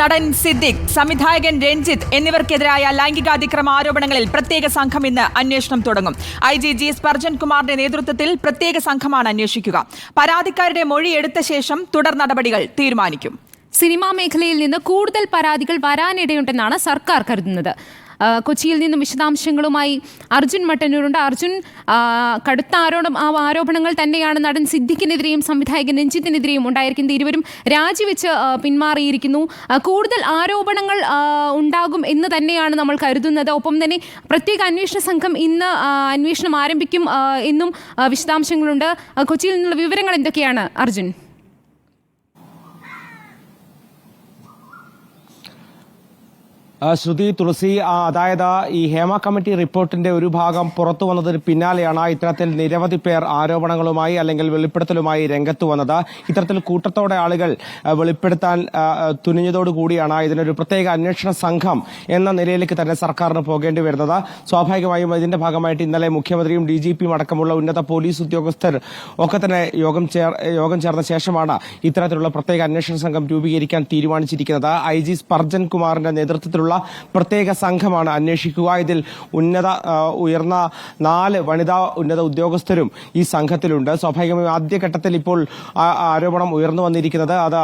നടൻ സിദ്ദിഖ്, സംവിധായകൻ രഞ്ജിത്ത് എന്നിവർക്കെതിരായ ലൈംഗികാതിക്രമ ആരോപണങ്ങളിൽ പ്രത്യേക സംഘം ഇന്ന് അന്വേഷണം തുടങ്ങും. IG സ്പർജൻ കുമാറിന്റെ നേതൃത്വത്തിൽ പ്രത്യേക സംഘമാണ് അന്വേഷിക്കുക. പരാതിക്കാരുടെ മൊഴി എടുത്ത ശേഷം തുടർ നടപടികൾ തീരുമാനിക്കും. സിനിമാ മേഖലയിൽ നിന്ന് കൂടുതൽ പരാതികൾ വരാനിടയുണ്ടെന്നാണ് സർക്കാർ കരുതുന്നത്. കൊച്ചിയിൽ നിന്നും വിശദാംശങ്ങളുമായി അർജുൻ മട്ടന്നൂരുണ്ട്. അർജുൻ, കടുത്ത ആരോപണങ്ങൾ തന്നെയാണ് നടൻ സിദ്ദിഖിനെതിരെയും സംവിധായകൻ രഞ്ജിത്തിനെതിരെയും ഉണ്ടായിരിക്കുന്നത്. ഇരുവരും രാജിവെച്ച് പിന്മാറിയിരിക്കുന്നു. കൂടുതൽ ആരോപണങ്ങൾ ഉണ്ടാകും എന്ന് തന്നെയാണ് നമ്മൾ കരുതുന്നത്. ഒപ്പം തന്നെ പ്രത്യേക അന്വേഷണ സംഘം ഇന്ന് അന്വേഷണം ആരംഭിക്കും എന്നും വിശദാംശങ്ങളുണ്ട്. കൊച്ചിയിൽ നിന്നുള്ള വിവരങ്ങൾ എന്തൊക്കെയാണ് അർജുൻ? ശ്രുതി, തുളസി, അതായത് ഈ ഹേമ കമ്മിറ്റി റിപ്പോർട്ടിന്റെ ഒരു ഭാഗം പുറത്തു വന്നതിന് പിന്നാലെയാണ് ഇത്തരത്തിൽ നിരവധി പേർ ആരോപണങ്ങളുമായി അല്ലെങ്കിൽ വെളിപ്പെടുത്തലുമായി രംഗത്ത് വന്നത്. ഇത്തരത്തിൽ കൂട്ടത്തോടെ ആളുകൾ വെളിപ്പെടുത്താൻ തുനിഞ്ഞതോടുകൂടിയാണ് ഇതിനൊരു പ്രത്യേക അന്വേഷണ സംഘം എന്ന നിലയിലേക്ക് തന്നെ സർക്കാരിന് പോകേണ്ടി വരുന്നത്. സ്വാഭാവികമായും ഇതിന്റെ ഭാഗമായിട്ട് ഇന്നലെ മുഖ്യമന്ത്രിയും DGPയും അടക്കമുള്ള ഉന്നത പോലീസ് ഉദ്യോഗസ്ഥർ ഒക്കെ തന്നെ യോഗം ചേർന്ന ശേഷമാണ് ഇത്തരത്തിലുള്ള പ്രത്യേക അന്വേഷണ സംഘം രൂപീകരിക്കാൻ തീരുമാനിച്ചിരിക്കുന്നത്. IG സ്പർജൻ കുമാറിന്റെ നേതൃത്വത്തിലുള്ള പ്രത്യേക സംഘമാണ് അന്വേഷിക്കുക. ഇതിൽ ഉയർന്ന 4 വനിതാ ഉന്നത ഉദ്യോഗസ്ഥരും ഈ സംഘത്തിലുണ്ട്. സ്വാഭാവികമായും ആദ്യഘട്ടത്തിൽ ഇപ്പോൾ ആരോപണം ഉയർന്നു വന്നിരിക്കുന്നത് അത്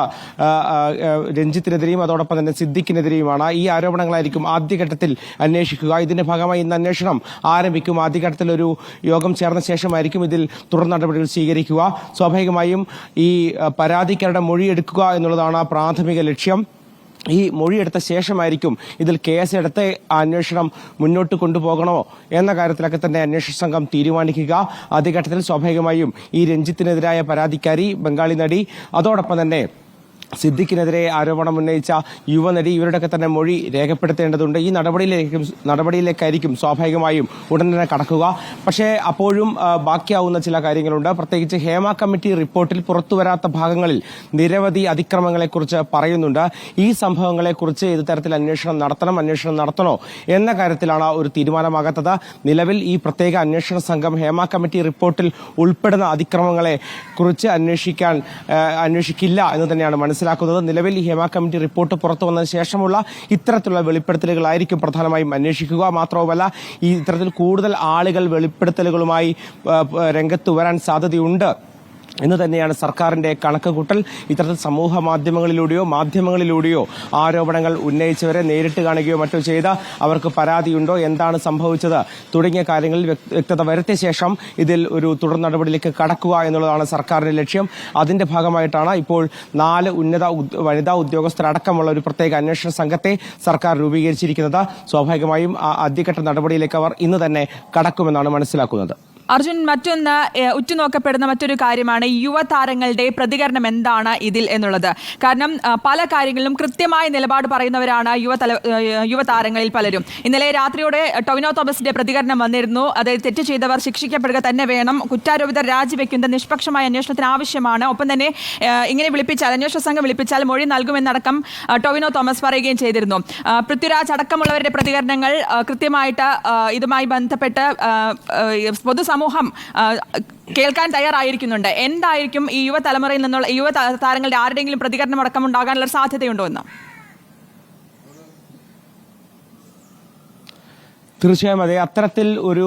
രഞ്ജിത്തിനെതിരെയും അതോടൊപ്പം തന്നെ സിദ്ദിഖിനെതിരെയുമാണ്. ഈ ആരോപണങ്ങളായിരിക്കും ആദ്യഘട്ടത്തിൽ അന്വേഷിക്കുക. ഇതിന്റെ ഭാഗമായി ഇന്ന് അന്വേഷണം ആരംഭിക്കും. ആദ്യഘട്ടത്തിൽ ഒരു യോഗം ചേർന്ന ശേഷമായിരിക്കും ഇതിൽ തുടർ നടപടികൾ സ്വീകരിക്കുക. സ്വാഭാവികമായും ഈ പരാതിക്കാരുടെ മൊഴിയെടുക്കുക എന്നുള്ളതാണ് പ്രാഥമിക ലക്ഷ്യം. ഈ മൊഴിയെടുത്ത ശേഷമായിരിക്കും ഇതിൽ കേസെടുത്ത് അന്വേഷണം മുന്നോട്ട് കൊണ്ടുപോകണോ എന്ന കാര്യത്തിലൊക്കെ തന്നെ അന്വേഷണ സംഘം തീരുമാനിക്കുക. ആദ്യഘട്ടത്തിൽ സ്വാഭാവികമായും ഈ രഞ്ജിത്തിനെതിരായ പരാതിക്കാരി, ബംഗാളി നടി, അതോടൊപ്പം തന്നെ സിദ്ദിഖിനെതിരെ ആരോപണം ഉന്നയിച്ച യുവനടി, ഇവരുടെയൊക്കെ തന്നെ മൊഴി രേഖപ്പെടുത്തേണ്ടതുണ്ട്. ഈ നടപടിയിലേക്കായിരിക്കും സ്വാഭാവികമായും ഉടൻ തന്നെ കടക്കുക. പക്ഷേ അപ്പോഴും ബാക്കിയാവുന്ന ചില കാര്യങ്ങളുണ്ട്. പ്രത്യേകിച്ച് ഹേമ കമ്മിറ്റി റിപ്പോർട്ടിൽ പുറത്തുവരാത്ത ഭാഗങ്ങളിൽ നിരവധി അതിക്രമങ്ങളെക്കുറിച്ച് പറയുന്നുണ്ട്. ഈ സംഭവങ്ങളെക്കുറിച്ച് ഇത് തരത്തിൽ അന്വേഷണം നടത്തണോ എന്ന കാര്യത്തിലാണ് ഒരു തീരുമാനമാകാത്തത്. നിലവിൽ ഈ പ്രത്യേക അന്വേഷണ സംഘം ഹേമ കമ്മിറ്റി റിപ്പോർട്ടിൽ ഉൾപ്പെടുന്ന അതിക്രമങ്ങളെ കുറിച്ച് അന്വേഷിക്കില്ല എന്ന് തന്നെയാണ് മനസ്സിലാക്കുന്നത്. നിലവിൽ ഈ ഹേമ കമ്മിറ്റി റിപ്പോർട്ട് പുറത്തു വന്നതിന് ശേഷമുള്ള ഇത്തരത്തിലുള്ള വെളിപ്പെടുത്തലുകളായിരിക്കും പ്രധാനമായും അന്വേഷിക്കുക. മാത്രവുമല്ല, ഈ ഇത്തരത്തിൽ കൂടുതൽ ആളുകൾ വെളിപ്പെടുത്തലുകളുമായി രംഗത്ത് വരാൻ സാധ്യതയുണ്ട് എന്ന് തന്നെയാണ് സർക്കാരിന്റെ കണക്കുകൂട്ടൽ. ഇത്തരത്തിൽ സമൂഹ മാധ്യമങ്ങളിലൂടെയോ ആരോപണങ്ങൾ ഉന്നയിച്ചവരെ നേരിട്ട് കാണുകയോ മറ്റോ ചെയ്ത് അവർക്ക് പരാതിയുണ്ടോ, എന്താണ് സംഭവിച്ചത് തുടങ്ങിയ കാര്യങ്ങളിൽ വ്യക്തത വരുത്തിയ ശേഷം ഇതിൽ ഒരു തുടർ നടപടിയിലേക്ക് കടക്കുക എന്നുള്ളതാണ് സർക്കാരിന്റെ ലക്ഷ്യം. അതിന്റെ ഭാഗമായിട്ടാണ് ഇപ്പോൾ 4 വനിതാ ഉദ്യോഗസ്ഥരടക്കമുള്ള ഒരു പ്രത്യേക അന്വേഷണ സംഘത്തെ സർക്കാർ രൂപീകരിച്ചിരിക്കുന്നത്. സ്വാഭാവികമായും ആദ്യഘട്ട നടപടിയിലേക്ക് അവർ ഇന്ന് തന്നെ കടക്കുമെന്നാണ് മനസ്സിലാക്കുന്നത്. അർജുൻ, മറ്റൊന്ന് ഉറ്റുനോക്കപ്പെടുന്ന മറ്റൊരു കാര്യമാണ് യുവതാരങ്ങളുടെ പ്രതികരണം എന്താണ് ഇതിൽ എന്നുള്ളത്. കാരണം പല കാര്യങ്ങളിലും കൃത്യമായ നിലപാട് പറയുന്നവരാണ് യുവതാരങ്ങളിൽ പലരും. ഇന്നലെ രാത്രിയോടെ ടൊവിനോ തോമസിന്റെ പ്രതികരണം വന്നിരുന്നു. അതായത് തെറ്റ് ചെയ്തവർ ശിക്ഷിക്കപ്പെടുക തന്നെ വേണം, കുറ്റാരോപിതർ രാജിവെക്കുന്ന നിഷ്പക്ഷമായ അന്വേഷണത്തിന് ആവശ്യമാണ്. ഒപ്പം തന്നെ ഇങ്ങനെ അന്വേഷണ സംഘം വിളിപ്പിച്ചാൽ മൊഴി നൽകുമെന്നടക്കം ടൊവിനോ തോമസ് പറയുകയും ചെയ്തിരുന്നു. പൃഥ്വിരാജ് അടക്കമുള്ളവരുടെ പ്രതികരണങ്ങൾ കൃത്യമായിട്ട് ഇതുമായി ബന്ധപ്പെട്ട് പൊതുസമൂഹം കേൾക്കാൻ തയ്യാറായിരിക്കുന്നുണ്ട്. എന്തായിരിക്കും ഈ യുവതലമുറയിൽ നിന്നുള്ള യുവതാരങ്ങളുടെ ആരുടെയെങ്കിലും പ്രതികരണം അടക്കം ഉണ്ടാകാനുള്ള സാധ്യതയുണ്ടോ എന്ന്? തീർച്ചയായും അതെ. അത്തരത്തിൽ ഒരു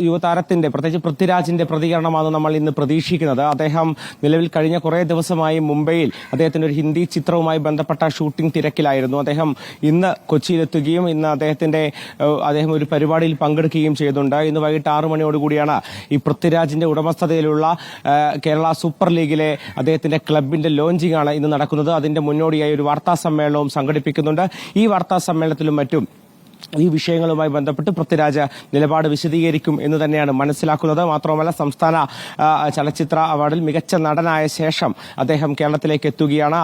യുവതാരത്തിന്റെ, പ്രത്യേകിച്ച് പൃഥ്വിരാജിന്റെ പ്രതികരണമാണ് നമ്മൾ ഇന്ന് പ്രതീക്ഷിക്കുന്നത്. അദ്ദേഹം നിലവിൽ കഴിഞ്ഞ കുറേ ദിവസമായി മുംബൈയിൽ അദ്ദേഹത്തിന്റെ ഒരു ഹിന്ദി ചിത്രവുമായി ബന്ധപ്പെട്ട ഷൂട്ടിംഗ് തിരക്കിലായിരുന്നു. അദ്ദേഹം ഇന്ന് കൊച്ചിയിലെത്തുകയും ഇന്ന് അദ്ദേഹം ഒരു പരിപാടിയിൽ പങ്കെടുക്കുകയും ചെയ്യുന്നുണ്ട്. ഇന്ന് വൈകിട്ട് 6 മണിയോടുകൂടിയാണ് ഈ പൃഥ്വിരാജിന്റെ ഉടമസ്ഥതയിലുള്ള കേരള സൂപ്പർ ലീഗിലെ അദ്ദേഹത്തിന്റെ ക്ലബിന്റെ ലോഞ്ചിങ് ആണ് ഇന്ന് നടക്കുന്നത്. അതിന്റെ മുന്നോടിയായി ഒരു വാർത്താ സമ്മേളനവും സംഘടിപ്പിക്കുന്നുണ്ട്. ഈ വാർത്താ സമ്മേളനത്തിലും മറ്റും ഈ വിഷയങ്ങളുമായി ബന്ധപ്പെട്ട് പൃഥ്വിരാജ് നിലപാട് വിശദീകരിക്കും എന്ന് തന്നെയാണ് മനസ്സിലാക്കുന്നത്. മാത്രമല്ല, സംസ്ഥാന ചലച്ചിത്ര അവാർഡിൽ മികച്ച നടനായ ശേഷം അദ്ദേഹം കേരളത്തിലേക്ക് എത്തുകയാണ്.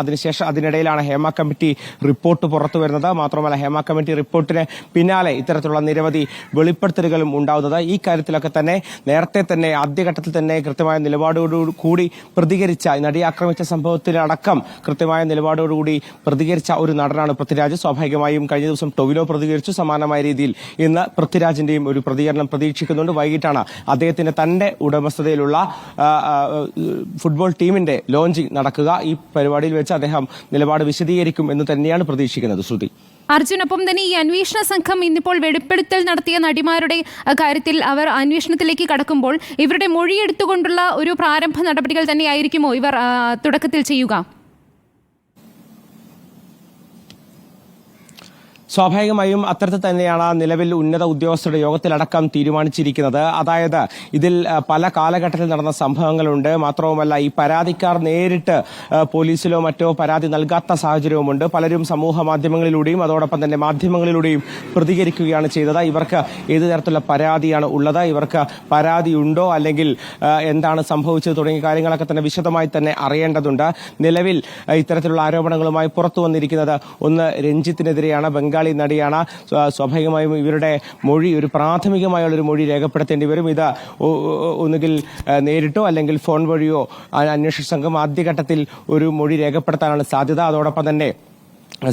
അതിനിടയിലാണ് ഹേമ കമ്മിറ്റി റിപ്പോർട്ട് പുറത്തു വരുന്നത്. മാത്രമല്ല, ഹേമ കമ്മിറ്റി റിപ്പോർട്ടിന് പിന്നാലെ ഇത്തരത്തിലുള്ള നിരവധി വെളിപ്പെടുത്തലുകളും ഉണ്ടാവുന്നത്. ഈ കാര്യത്തിലൊക്കെ തന്നെ നേരത്തെ തന്നെ ആദ്യഘട്ടത്തിൽ തന്നെ കൃത്യമായ നിലപാടോടുകൂടി പ്രതികരിച്ച, നടിയെ ആക്രമിച്ച സംഭവത്തിലടക്കം കൃത്യമായ നിലപാടോടുകൂടി പ്രതികരിച്ച ഒരു നടനാണ് പൃഥ്വിരാജ്. സ്വാഭാവികമായും കഴിഞ്ഞ ദിവസം ടൊവിനോ പ്രതികരിച്ചു. സമാനമായ രീതിയിൽ ഇന്ന് പൃഥ്വിരാജിന്റെയും ഒരു പ്രതികരണം പ്രതീക്ഷിക്കുന്നുണ്ട്. വൈകിട്ടാണ് അദ്ദേഹത്തിന്റെ തന്റെ ഉടമസ്ഥതയിലുള്ള ഫുട്ബോൾ ടീമിന്റെ ലോഞ്ചിങ് നടക്കുക. ഈ പരിപാടിയിൽ വെച്ച് അദ്ദേഹം നിലപാട് വിശദീകരിക്കും എന്ന് തന്നെയാണ് പ്രതീക്ഷിക്കുന്നത്. ശ്രുതി, അർജുനൊപ്പം തന്നെ ഈ അന്വേഷണ സംഘം ഇന്നിപ്പോൾ വെളിപ്പെടുത്തൽ നടത്തിയ നടിമാരുടെ കാര്യത്തിൽ അവർ അന്വേഷണത്തിലേക്ക് കടക്കുമ്പോൾ ഇവരുടെ മൊഴിയെടുത്തുകൊണ്ടുള്ള ഒരു പ്രാരംഭ നടപടികൾ തന്നെയായിരിക്കുമോ ഇവർ തുടക്കത്തിൽ ചെയ്യുക? സ്വാഭാവികമായും അത്തരത്തിൽ തന്നെയാണ് നിലവിൽ ഉന്നത ഉദ്യോഗസ്ഥരുടെ യോഗത്തിലടക്കം തീരുമാനിച്ചിരിക്കുന്നത്. അതായത് ഇതിൽ പല കാലഘട്ടത്തിൽ നടന്ന സംഭവങ്ങളുണ്ട്. മാത്രവുമല്ല, ഈ പരാതിക്കാർ നേരിട്ട് പോലീസിലോ മറ്റോ പരാതി നൽകാത്ത സാഹചര്യവുമുണ്ട്. പലരും സമൂഹ മാധ്യമങ്ങളിലൂടെയും അതോടൊപ്പം തന്നെ മാധ്യമങ്ങളിലൂടെയും പ്രതികരിക്കുകയാണ് ചെയ്തത്. ഇവർക്ക് ഏത് തരത്തിലുള്ള പരാതിയാണ് ഉള്ളത്, ഇവർക്ക് പരാതിയുണ്ടോ, അല്ലെങ്കിൽ എന്താണ് സംഭവിച്ചത് തുടങ്ങിയ കാര്യങ്ങളൊക്കെ തന്നെ വിശദമായി തന്നെ അറിയേണ്ടതുണ്ട്. നിലവിൽ ഇത്തരത്തിലുള്ള ആരോപണങ്ങളുമായി പുറത്തു വന്നിരിക്കുന്നത് ഒന്ന് രഞ്ജിത്തിനെതിരെയാണ്, ബംഗാളി നടിയാണ്. സ്വാഭാവികമായും ഇവരുടെ മൊഴി, ഒരു പ്രാഥമികമായുള്ളൊരു മൊഴി രേഖപ്പെടുത്തേണ്ടി വരും. ഇത് ഒന്നുകിൽ നേരിട്ടോ അല്ലെങ്കിൽ ഫോൺ വഴിയോ അന്വേഷണ സംഘം ആദ്യഘട്ടത്തിൽ ഒരു മൊഴി രേഖപ്പെടുത്താനാണ് സാധ്യത. അതോടൊപ്പം തന്നെ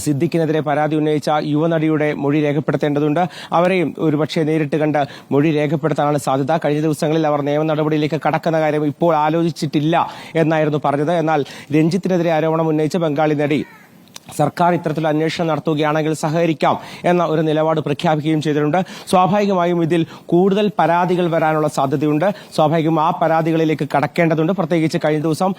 സിദ്ദിഖിനെതിരെ പരാതി ഉന്നയിച്ച യുവനടിയുടെ മൊഴി രേഖപ്പെടുത്തേണ്ടതുണ്ട്. അവരെയും ഒരുപക്ഷെ നേരിട്ട് കണ്ട് മൊഴി രേഖപ്പെടുത്താനാണ് സാധ്യത. കഴിഞ്ഞ ദിവസങ്ങളിൽ അവർ നിയമ നടപടിയിലേക്ക് കടക്കുന്ന കാര്യം ഇപ്പോൾ ആലോചിച്ചിട്ടില്ല എന്നായിരുന്നു പറഞ്ഞത്. എന്നാൽ രഞ്ജിത്തിനെതിരെ ആരോപണം ഉന്നയിച്ച ബംഗാളി നടി സർക്കാർ ഇത്തരത്തിലുള്ള അന്വേഷണം നടത്തുകയാണെങ്കിൽ സഹകരിക്കാം എന്ന ഒരു നിലപാട് പ്രഖ്യാപിക്കുകയും ചെയ്തിട്ടുണ്ട്. സ്വാഭാവികമായും ഇതിൽ കൂടുതൽ പരാതികൾ വരാനുള്ള സാധ്യതയുണ്ട്. സ്വാഭാവികവും ആ പരാതികളിലേക്ക് കടക്കേണ്ടതുണ്ട്. പ്രത്യേകിച്ച് കഴിഞ്ഞ ദിവസം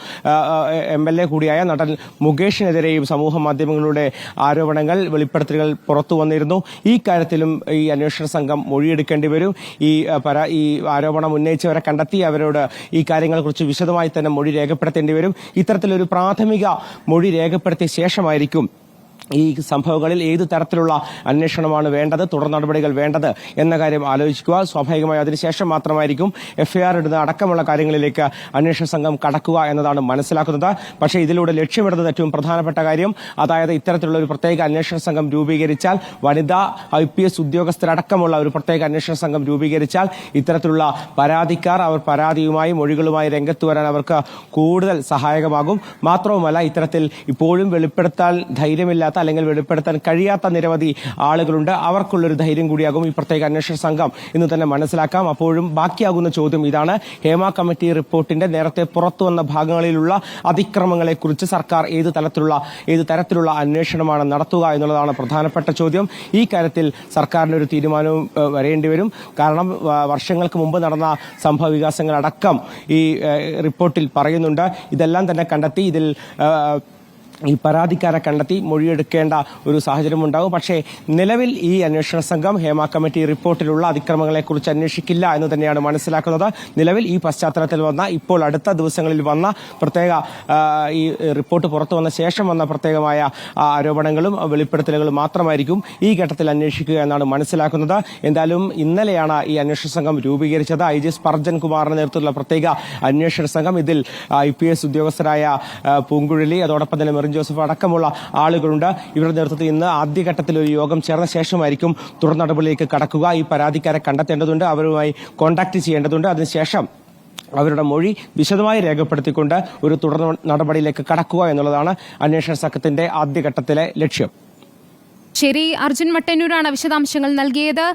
MLA കൂടിയായ നടൻ മുകേഷിനെതിരെയും സമൂഹ മാധ്യമങ്ങളുടെ ആരോപണങ്ങൾ, വെളിപ്പെടുത്തലുകൾ പുറത്തു വന്നിരുന്നു. ഈ കാര്യത്തിലും ഈ അന്വേഷണ സംഘം മൊഴിയെടുക്കേണ്ടി വരും. ഈ ആരോപണം ഉന്നയിച്ചവരെ കണ്ടെത്തി അവരോട് ഈ കാര്യങ്ങളെക്കുറിച്ച് വിശദമായി തന്നെ മൊഴി രേഖപ്പെടുത്തേണ്ടി വരും. ഇത്തരത്തിലൊരു പ്രാഥമിക മൊഴി രേഖപ്പെടുത്തിയ ശേഷമായിരിക്കും ഈ സംഭവങ്ങളിൽ ഏത് തരത്തിലുള്ള അന്വേഷണമാണ് വേണ്ടത്, തുടർ നടപടികൾ വേണ്ടത് എന്ന കാര്യം ആലോചിക്കുക. സ്വാഭാവികമായി അതിനുശേഷം മാത്രമായിരിക്കും FIR ഇടുന്ന അടക്കമുള്ള കാര്യങ്ങളിലേക്ക് അന്വേഷണ സംഘം കടക്കുക എന്നതാണ് മനസ്സിലാക്കുന്നത്. പക്ഷേ ഇതിലൂടെ ലക്ഷ്യമിടുന്നത് ഏറ്റവും പ്രധാനപ്പെട്ട കാര്യം, അതായത് ഇത്തരത്തിലുള്ള ഒരു പ്രത്യേക അന്വേഷണ സംഘം രൂപീകരിച്ചാൽ, വനിതാ IPS ഉദ്യോഗസ്ഥരടക്കമുള്ള ഒരു പ്രത്യേക അന്വേഷണ സംഘം രൂപീകരിച്ചാൽ ഇത്തരത്തിലുള്ള പരാതിക്കാർ അവർ പരാതിയുമായി മൊഴികളുമായി രംഗത്ത് വരാൻ അവർക്ക് കൂടുതൽ സഹായകമാകും. മാത്രവുമല്ല, ഇത്തരത്തിൽ ഇപ്പോഴും വെളിപ്പെടുത്താൻ ധൈര്യമില്ലാത്ത അല്ലെങ്കിൽ വെളിപ്പെടുത്താൻ കഴിയാത്ത നിരവധി ആളുകളുണ്ട്. അവർക്കുള്ളൊരു ധൈര്യം കൂടിയാകും ഈ പ്രത്യേക അന്വേഷണ സംഘം എന്ന് തന്നെ മനസ്സിലാക്കാം. അപ്പോഴും ബാക്കിയാകുന്ന ചോദ്യം ഇതാണ്: ഹേമ കമ്മിറ്റി റിപ്പോർട്ടിന്റെ നേരത്തെ പുറത്തു വന്ന ഭാഗങ്ങളിലുള്ള അതിക്രമങ്ങളെക്കുറിച്ച് സർക്കാർ ഏത് തരത്തിലുള്ള അന്വേഷണമാണ് നടത്തുക എന്നുള്ളതാണ് പ്രധാനപ്പെട്ട ചോദ്യം. ഈ കാര്യത്തിൽ സർക്കാരിന് ഒരു തീരുമാനവും വരേണ്ടി വരും. കാരണം വർഷങ്ങൾക്ക് മുമ്പ് നടന്ന സംഭവ വികാസങ്ങളടക്കം ഈ റിപ്പോർട്ടിൽ പറയുന്നുണ്ട്. ഇതെല്ലാം തന്നെ കണ്ടെത്തി ഇതിൽ ഈ പരാതിക്കാരെ കണ്ടെത്തി മൊഴിയെടുക്കേണ്ട ഒരു സാഹചര്യം ഉണ്ടാകും. പക്ഷേ നിലവിൽ ഈ അന്വേഷണ സംഘം ഹേമ കമ്മിറ്റി റിപ്പോർട്ടിലുള്ള അതിക്രമങ്ങളെക്കുറിച്ച് അന്വേഷിക്കില്ല എന്ന് തന്നെയാണ് മനസ്സിലാക്കുന്നത്. നിലവിൽ ഈ പശ്ചാത്തലത്തിൽ ഇപ്പോൾ അടുത്ത ദിവസങ്ങളിൽ വന്ന പ്രത്യേക ഈ റിപ്പോർട്ട് പുറത്തു വന്ന ശേഷം വന്ന പ്രത്യേകമായ ആരോപണങ്ങളും വെളിപ്പെടുത്തലുകളും മാത്രമായിരിക്കും ഈ ഘട്ടത്തിൽ അന്വേഷിക്കുക എന്നാണ് മനസ്സിലാക്കുന്നത്. എന്തായാലും ഇന്നലെയാണ് ഈ അന്വേഷണ സംഘം രൂപീകരിച്ചത്. IG സ്പർജൻ കുമാറിന്റെ നേതൃത്വത്തിലുള്ള പ്രത്യേക അന്വേഷണ സംഘം. ഇതിൽ IPS ഉദ്യോഗസ്ഥരായ പൂങ്കുഴലി, അതോടൊപ്പം തന്നെ ജോസഫ് അടക്കമുള്ള ആളുകളുണ്ട്. ഇവരുടെ നേതൃത്വത്തിൽ ഇന്ന് ആദ്യഘട്ടത്തിൽ ഒരു യോഗം ചേർന്ന ശേഷമായിരിക്കും തുടർ നടപടിയിലേക്ക് കടക്കുക. ഈ പരാതിക്കാരെ കണ്ടെത്തേണ്ടതുണ്ട്, അവരുമായി കോൺടാക്ട് ചെയ്യേണ്ടതുണ്ട്. അതിനുശേഷം അവരുടെ മൊഴി വിശദമായി രേഖപ്പെടുത്തിക്കൊണ്ട് ഒരു തുടർ നടപടിയിലേക്ക് കടക്കുക എന്നുള്ളതാണ് അന്വേഷണ സംഘത്തിന്റെ ആദ്യഘട്ടത്തിലെ ലക്ഷ്യം. ശരി, അർജുൻ മട്ടന്നൂരാണ് വിശദാംശങ്ങൾ നൽകിയത്.